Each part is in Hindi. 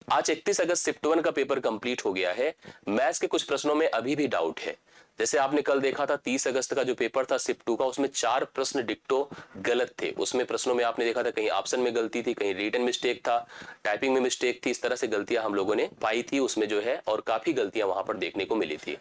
आज 31 अगस्त शिफ्ट 1 का पेपर कंप्लीट हो गया है। मैथ्स के कुछ प्रश्नों में अभी भी डाउट है। जैसे आपने कल देखा था 30 अगस्त का जो पेपर था शिफ्ट 2 का, उसमें 4 प्रश्न डिक्टो गलत थे। उसमें प्रश्नों में आपने देखा था कहीं ऑप्शन में गलती थी, कहीं रिटन मिस्टेक था, टाइपिंग में मिस्टेक थी। इस तरह से गलतियां हम लोगों ने पाई थी उसमें जो है, और काफी गलतियां वहां पर देखने को मिली थी।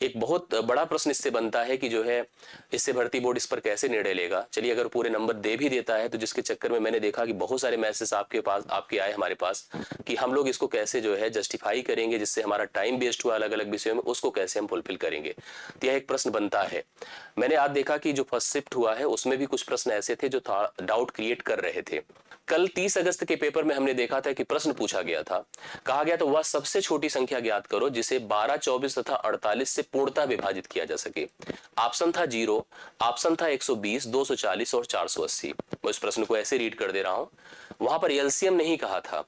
एक बहुत बड़ा प्रश्न इससे बनता है कि जो है इससे भर्ती बोर्ड इस पर कैसे निर्णय लेगा। चलिए, अगर पूरे नंबर दे भी देता है तो जिसके चक्कर में मैंने देखा कि बहुत सारे मैसेज आपके पास आपके आए हमारे पास कि हम लोग इसको कैसे जो है जस्टिफाई करेंगे, जिससे हमारा टाइम वेस्ट हुआ अलग अलग विषयों में, उसको कैसे हम फुलफिल करेंगे। तो यह एक प्रश्न बनता है। मैंने आज देखा कि जो फर्स्ट शिफ्ट हुआ है उसमें भी कुछ प्रश्न ऐसे थे जो डाउट क्रिएट कर रहे थे। कल 30 अगस्त के पेपर में हमने देखा था कि प्रश्न पूछा गया था, कहा गया तो वह सबसे छोटी संख्या ज्ञात करो जिसे 12, 24 तथा 48 से पूर्णतः विभाजित किया जा सके। ऑप्शन था 0, ऑप्शन था 120, 240 और 480। मैं इस प्रश्न को ऐसे रीड कर दे रहा हूं। वहां पर एलसीएम नहीं कहा था,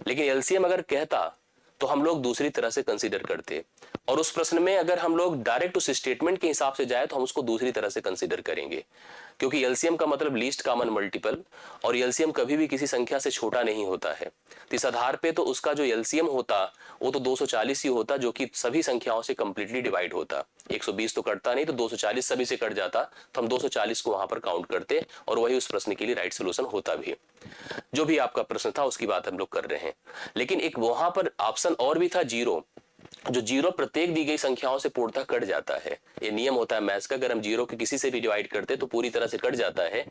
लेकिन एलसीएम अगर कहता तो हम लोग दूसरी तरह से कंसीडर करते, और उस प्रश्न में अगर हम लोग डायरेक्ट उस स्टेटमेंट के हिसाब से जाए तो हम उसको दूसरी तरह से कंसीडर करेंगे, क्योंकि एलसीएम का मतलब लीस्ट कॉमन मल्टीपल, और एलसीएम कभी भी किसी संख्या से छोटा नहीं होता है। तो इस आधार पे तो उसका जो एलसीएम होता वो तो 240 ही होता, जो कि सभी संख्याओं से कंप्लीटली डिवाइड होता। 120 तो कटता नहीं, तो 240 सभी से कट जाता, तो हम 240 को वहां पर काउंट करते और वही उस प्रश्न के लिए राइट सोल्यूशन होता भी। जो भी आपका प्रश्न था उसकी बात हम लोग कर रहे हैं। लेकिन एक वहां पर ऑप्शन और भी था 0, जो 0 प्रत्येक दी गई संख्याओं से पूर्णतः कट जाता है। ये नियम होता है मैथ्स का, अगर हम 0 को किसी से भी डिवाइड करते तो पूरी तरह से कट जाता है।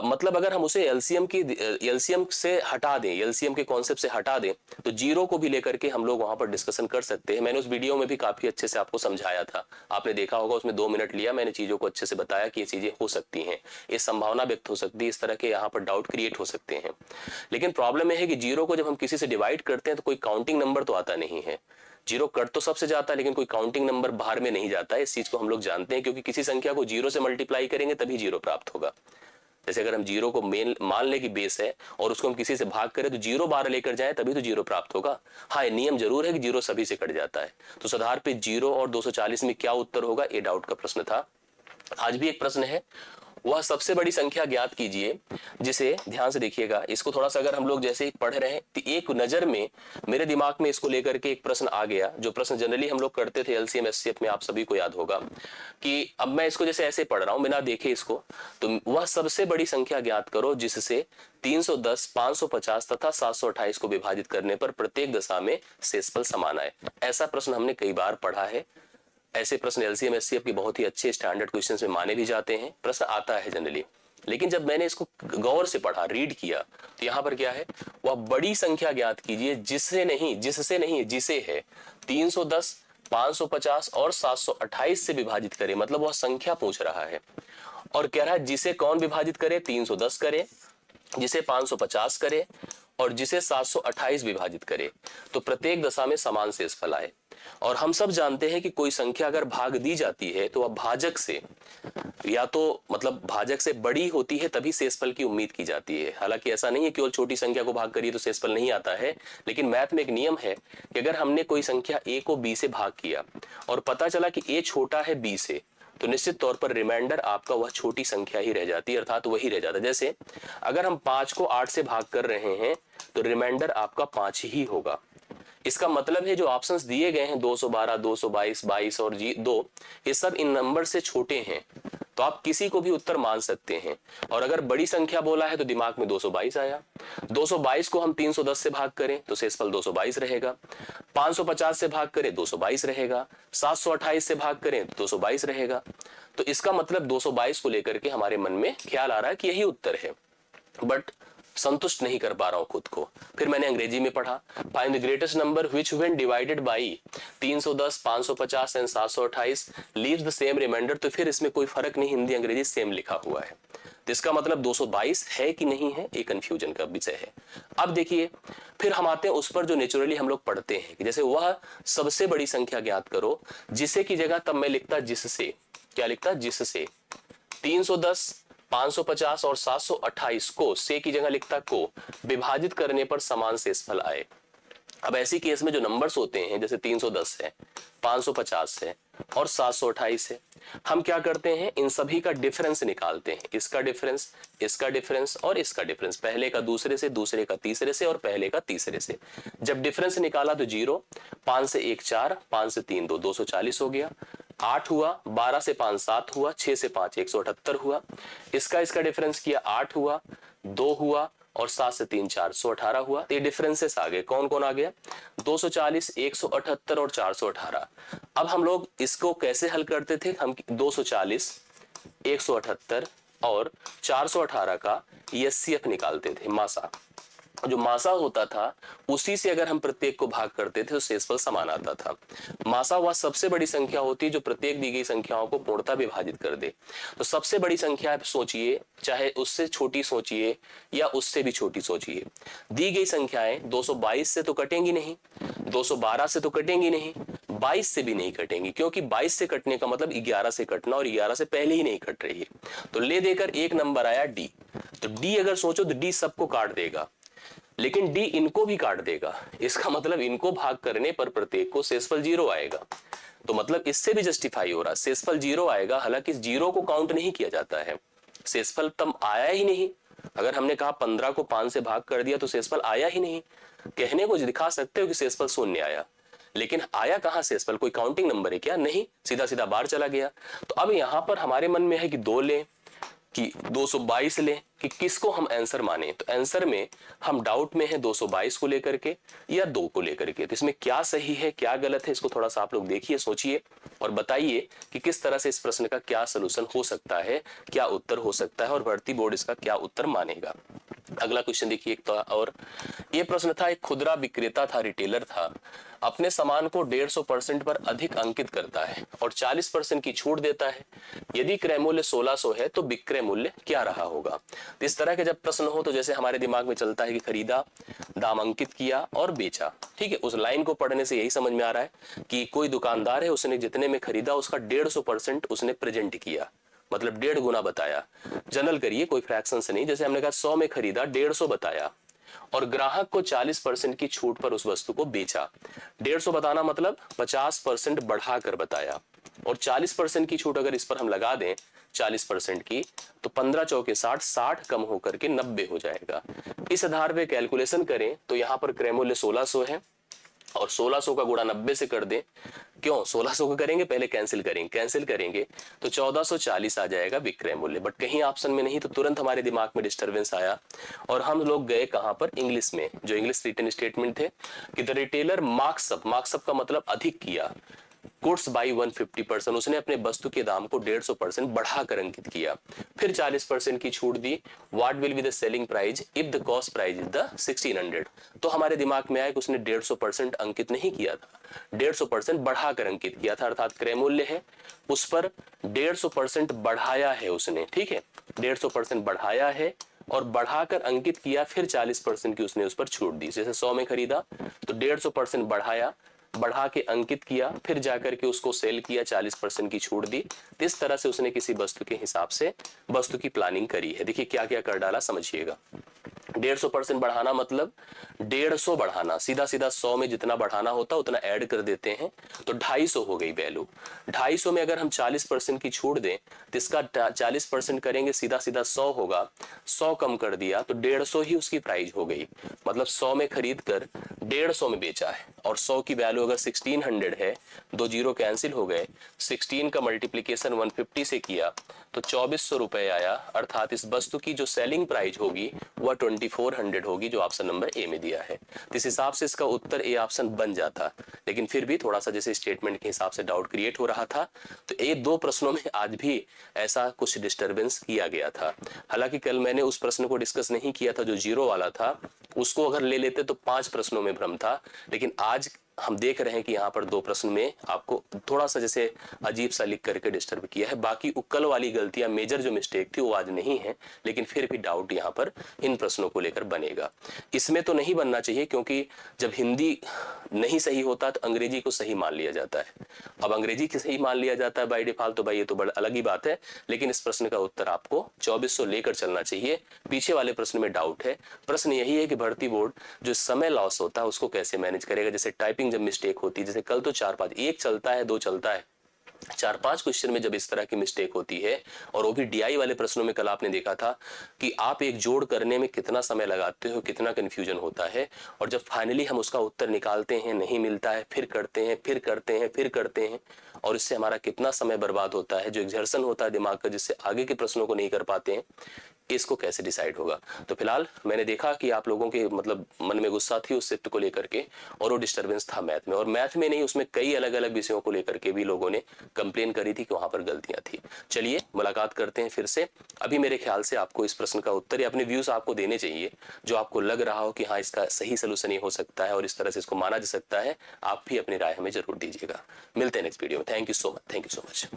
मतलब अगर हम उसे एलसीएम से हटा दें, एलसीएम के कॉन्सेप्ट से हटा दें, तो 0 को भी लेकर के हम लोग वहां पर डिस्कशन कर सकते हैं। मैंने उस वीडियो में भी काफी अच्छे से आपको समझाया था, आपने देखा होगा। उसमें 2 मिनट लिया, मैंने चीजों को अच्छे से बताया कि ये चीजें हो सकती हैं, ये संभावना व्यक्त हो सकती है, इस तरह के यहाँ पर डाउट क्रिएट हो सकते हैं। लेकिन प्रॉब्लम यह है कि 0 को जब हम किसी से डिवाइड करते हैं तो कोई काउंटिंग नंबर तो आता नहीं है। 0 कट तो सबसे जाता है, लेकिन कोई काउंटिंग नंबर बाहर में नहीं जाता है। इस चीज को हम लोग जानते हैं, क्योंकि किसी संख्या को 0 से मल्टीप्लाई करेंगे तभी 0 प्राप्त होगा। जैसे अगर हम 0 को मेन मान ले कि बेस है और उसको हम किसी से भाग करें तो 0 12 लेकर जाए तभी तो 0 प्राप्त होगा। हाँ, ये नियम जरूर है कि 0 सभी से कट जाता है। तो साधारण पे 0 और 240 में क्या उत्तर होगा, ये डाउट का प्रश्न था। आज भी एक प्रश्न है, वह सबसे बड़ी संख्या ज्ञात कीजिए जिसे, ध्यान से देखिएगा इसको थोड़ा सा, अगर हम लोग जैसे ही पढ़ रहे हैं तो एक नजर में मेरे दिमाग में इसको लेकर के एक प्रश्न आ गया, जो प्रश्न जनरली हम लोग करते थे एलसीएम एचसीएफ में, आप सभी को याद होगा। कि अब मैं इसको जैसे ऐसे पढ़ रहा हूं बिना देखे इसको, तो वह सबसे बड़ी संख्या ज्ञात करो जिससे 310, 550 तथा 728 को विभाजित करने पर प्रत्येक दशा में शेषफल समान आए। ऐसा प्रश्न हमने कई बार पढ़ा है। ऐसे प्रश्न एलसीएम एचसीएफ के बहुत ही अच्छे स्टैंडर्ड क्वेश्चंस में माने भी जाते हैं, प्रश्न आता है जनरली। लेकिन जब मैंने इसको गौर से पढ़ा, रीड किया, तो यहां पर क्या है, वह बड़ी संख्या ज्ञात कीजिए जिससे नहीं जिसे है 310, 550 और 728 से विभाजित करे। मतलब वह संख्या पूछ रहा है और कह रहा है जिसे कौन विभाजित करे, 310 करे, जिसे 550 करे और जिसे 728 विभाजित करे, तो प्रत्येक दशा में समान शेषफल आए। और हम सब जानते हैं कि कोई संख्या अगर भाग दी जाती है तो वह भाजक से, या तो मतलब भाजक से बड़ी होती है तभी शेषफल की उम्मीद की जाती है। हालांकि ऐसा नहीं है केवल छोटी संख्या को भाग करिए तो शेषफल नहीं आता है, लेकिन मैथ में एक नियम है कि अगर हमने कोई संख्या a को b से भाग किया और पता चला कि a छोटा है b से, तो निश्चित तौर पर रिमाइंडर आपका वह छोटी संख्या ही रह जाती है, अर्थात वही रह जाता है। जैसे अगर हम 5 को 8 से भाग कर रहे हैं तो रिमाइंडर आपका 5 ही होगा। इसका मतलब है जो ऑप्शंस दिए गए हैं 212, 222, 22 और 2, ये सब इन नंबर से छोटे हैं, तो आप किसी को भी उत्तर मान सकते हैं। और अगर बड़ी संख्या बोला है तो दिमाग में 222 आया। 222 को हम 310 से भाग करें तो शेषफल 222 रहेगा, 550 से भाग करें 222 रहेगा, 728 से भाग करें तो 222 रहेगा। तो इसका मतलब 222 को लेकर के हमारे मन में ख्याल आ रहा है कि यही उत्तर है, बट संतुष्ट नहीं कर पा रहा हूं खुद को। फिर मैंने अंग्रेजी में पढ़ा, find the greatest number which when divided by 310, 550 and 728 leaves the same remainder. तो फिर इसमें कोई फर्क नहीं, हिंदी अंग्रेजी सेम लिखा हुआ है, तो इसका मतलब 222 है कि नहीं है, एक कंफ्यूजन का विषय है। अब देखिए, फिर हम आते हैं उस पर जो नेचुरली हम लोग पढ़ते हैं कि जैसे वह सबसे बड़ी संख्या ज्ञात करो जिसे की जगह तब मैं लिखता जिससे, क्या लिखता, जिससे 310, 550 और 728 को, से की जगह लिखता को, विभाजित करने पर समान शेषफल आए। अब ऐसी केस में जो नंबर्स होते हैं जैसे 310 है, 550 है और 728 है, हम क्या करते हैं, इन सभी का डिफरेंस निकालते हैं, इसका डिफरेंस, इसका डिफरेंस और इसका डिफरेंस, पहले का दूसरे से, दूसरे का तीसरे से और पहले का तीसरे से। जब डिफरेंस निकाला तो 0, 5 से 1 4, 5 से 3 2, 240 हो गया, 8 हुआ, 12 से 5 7 हुआ, 6 से 5 178 हुआ, इसका डिफरेंस किया 8 हुआ, 2 हुआ और 7 से 3 418 हुआ। तो ये डिफरेंसेस आ गए, कौन कौन आ गया, 240, 178 और 418। अब हम लोग इसको कैसे हल करते थे, हम 240, 178 और 418 का एचसीएफ निकालते थे, मासा। जो मासा होता था उसी से अगर हम प्रत्येक को भाग करते थे तो शेषफल समान आता था। मासा वह सबसे बड़ी संख्या होती है जो प्रत्येक दी गई संख्याओं को पूर्णतः विभाजित कर दे। तो सबसे बड़ी संख्या सोचिए, चाहे उससे छोटी सोचिए या उससे भी छोटी सोचिए, दी गई संख्याएं 222 से तो कटेंगी नहीं, 212 से तो कटेंगी नहीं, 22 से भी नहीं कटेंगी, क्योंकि 22 से कटने का मतलब 11 से कटना और 11 से पहले ही नहीं कट रही है। तो ले देकर एक नंबर आया डी, तो डी अगर सोचो तो डी सबको काट देगा, लेकिन डी इनको भी काट देगा। इसका मतलब इनको भाग करने पर प्रत्येक को शेषफल 0 आएगा। तो मतलब इससे भी जस्टिफाई हो रहा, शेषफल 0 आएगा, हालांकि इस 0 को काउंट नहीं किया जाता है, शेषफल तब आया ही नहीं। अगर हमने कहा 15 को 5 से भाग कर दिया तो शेषफल आया ही नहीं। कहने को दिखा सकते हो कि शेषफल 0 आया, लेकिन आया कहां शेषफल, कोई काउंटिंग नंबर है क्या, नहीं, सीधा सीधा बाहर चला गया। तो अब यहां पर हमारे मन में है कि 2 लें कि 222 लें, कि किसको हम आंसर माने। तो आंसर में हम डाउट में है 222 को लेकर के या 2 को लेकर के। तो इसमें क्या सही है क्या गलत है, इसको थोड़ा सा आप लोग देखिए, सोचिए और बताइए कि किस तरह से इस प्रश्न का क्या सलूशन हो सकता है, क्या उत्तर हो सकता है और भर्ती बोर्ड इसका क्या उत्तर मानेगा। अगला क्वेश्चन देखिए एक तो, और ये प्रश्न था, एक खुदरा विक्रेता था, रिटेलर था, अपने सामान को 150% पर अधिक अंकित करता है और 40% की छूट देता है। यदि क्रय मूल्य 1600 है तो विक्रय मूल्य क्या रहा होगा। तो इस तरह के जब प्रश्न हो तो जैसे हमारे दिमाग में चलता है कि खरीदा, दाम अंकित किया और बेचा, ठीक है। उस लाइन को पढ़ने से यही समझ में आ रहा है कि कोई दुकानदार है, उसने जितने में खरीदा उसका 150% उसने प्रेजेंट किया, मतलब 1.5 गुना बताया। जनरल करिए, कोई फ्रैक्शन से नहीं, जैसे हमने कहा 100 में खरीदा, 150 बताया और ग्राहक को 40% की छूट पर उस वस्तु को बेचा। 150 बताना मतलब 50% बढ़ाकर बताया, और 40% की छूट अगर इस पर हम लगा दें 40% की, तो 15 चौके 60, 60 कम होकर के 90 हो जाएगा। इस आधार पे कैलकुलेशन करें तो यहाँ पर क्रय मूल्य 1600 है और 1600 का गुणा 90 से कर दें, क्यों 1600 का करेंगे, पहले कैंसिल करेंगे तो 1440 आ जाएगा विक्रय मूल्य। बट कहीं ऑप्शन में नहीं, तो तुरंत हमारे दिमाग में डिस्टरबेंस आया और हम लोग गए कहां पर, इंग्लिश में, जो इंग्लिश रिटन स्टेटमेंट थे कि द रिटेलर मार्क्सअप का मतलब अधिक किया, गुड्स बाई 150%, उसने अपने वस्तु के दाम को 150% बढ़ाकर अंकित किया, फिर 40% की छूट दी। What will be the selling price if the cost price is the 1600। तो हमारे दिमाग में आया कि उसने 150% अंकित नहीं किया था, 150% बढ़ाकर अंकित किया था, अर्थात क्रय मूल्य है उस पर 150% बढ़ाया है उसने, ठीक है, 150% बढ़ाया है और बढ़ाकर अंकित किया, फिर 40% की उसने उस पर छूट दी। जैसे 100 में खरीदा तो 150% बढ़ाया, बढ़ा के अंकित किया, फिर जाकर के उसको सेल किया, 40% की छूट दी। इस तरह से उसने किसी वस्तु के हिसाब से वस्तु की प्लानिंग करी है। देखिए क्या क्या कर डाला, समझिएगा। 150% बढ़ाना मतलब 150 बढ़ाना, सीधा सीधा 100 में जितना बढ़ाना होता उतना ऐड कर देते हैं, तो 250 हो गई वैल्यू। 250 में अगर हम 40% की छूट दें तो इसका 40% करेंगे, सीधा सीधा 100 होगा, 100 कम कर दिया तो 150 ही उसकी प्राइस हो गई। मतलब 100 में खरीद कर 150 में बेचा है, और 100 की वैल्यू अगर 1600 है, 2 जीरो कैंसिल हो गए, 16 का मल्टीप्लीकेशन 150 से किया तो 2400 रुपए आया, अर्थात इस वस्तु की जो सेलिंग प्राइस होगी वह 2400 होगी, जो ऑप्शन नंबर ए में दिया है। तो इस हिसाब से इसका उत्तर ए ऑप्शन बन जाता, लेकिन फिर भी थोड़ा सा जैसे स्टेटमेंट के हिसाब से डाउट क्रिएट हो रहा था, तो ये 2 प्रश्नों में आज भी ऐसा कुछ डिस्टरबेंस किया गया था। हालांकि कल मैंने उस प्रश्न को डिस्कस नहीं किया था जो 0 वाला था, उसको अगर ले लेते तो 5 प्रश्नों में भ्रम था, लेकिन आज हम देख रहे हैं कि यहाँ पर 2 प्रश्न में आपको थोड़ा सा जैसे अजीब सा लिख करके डिस्टर्ब किया है। बाकी कल वाली गलतियां, मेजर जो मिस्टेक थी वो आज नहीं है, लेकिन फिर भी डाउट यहाँ पर इन प्रश्नों को लेकर बनेगा। इसमें तो नहीं बनना चाहिए, क्योंकि जब हिंदी नहीं सही होता तो अंग्रेजी को सही मान लिया जाता है। अब अंग्रेजी की सही मान लिया जाता है बाय डिफॉल्ट, तो भाई ये तो बड़ा अलग ही बात है। लेकिन इस प्रश्न का उत्तर आपको 2400 लेकर चलना चाहिए। पीछे वाले प्रश्न में डाउट है। प्रश्न यही है कि भर्ती बोर्ड जो समय लॉस होता है उसको कैसे मैनेज करेगा। जैसे टाइपिंग जब मिस्टेक होती है, जैसे कल तो 4-5, एक चलता है, 2 चलता है, 4-5 क्वेश्चन में जब इस तरह की मिस्टेक होती है, और वो भी डीआई वाले प्रश्नों में कल आपने देखा था कि आप एक जोड़ करने में कितना समय लगाते हो, कितना कंफ्यूजन होता है, और जब फाइनली हम उसका उत्तर निकालते हैं, नहीं मिलता है, फिर करते हैं, फिर करते हैं, फिर करते हैं, और इससे हमारा कितना समय बर्बाद होता है, जो एक्सर्शन होता है दिमाग का, जिससे आगे के प्रश्नों को नहीं कर पाते हैं, इसको कैसे डिसाइड होगा। तो फिलहाल मैंने देखा कि आप लोगों के मतलब मन में गुस्सा थी उस शिफ्ट को लेकर के, और वो डिस्टर्बेंस था मैथ में, और मैथ में नहीं, उसमें कई अलग अलग विषयों को लेकर के भी लोगों ने कंप्लेन करी थी कि वहां पर गलतियां थी। चलिए मुलाकात करते हैं फिर से। अभी मेरे ख्याल से आपको इस प्रश्न का उत्तर या अपने व्यूज आपको देने चाहिए, जो आपको लग रहा हो कि हाँ इसका सही सोल्यूशन ये हो सकता है और इस तरह से इसको माना जा सकता है। आप भी अपनी राय हमें जरूर दीजिएगा। मिलते हैं नेक्स्ट वीडियो में। Thank you so much.